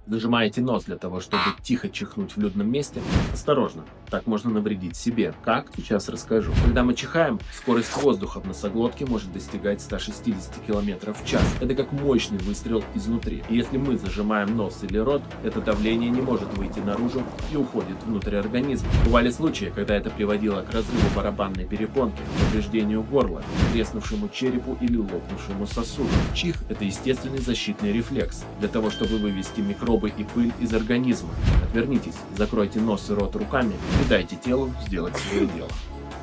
Зажимаете нос для того, чтобы тихо чихнуть в людном месте? Осторожно, так можно навредить себе. Как? Сейчас расскажу. Когда мы чихаем, скорость воздуха в носоглотке может достигать 160 км в час. Это как мощный выстрел изнутри. И если мы зажимаем нос или рот, это давление не может выйти наружу и уходит внутрь организма. Бывали случаи, когда это приводило к разрыву барабанной перепонки, повреждению горла, треснувшему черепу или лопнувшему сосуду. Чих – это естественный защитный рефлекс для того, чтобы вывести микробы и пыль из организма. Отвернитесь, закройте нос и рот руками и дайте телу сделать свое дело.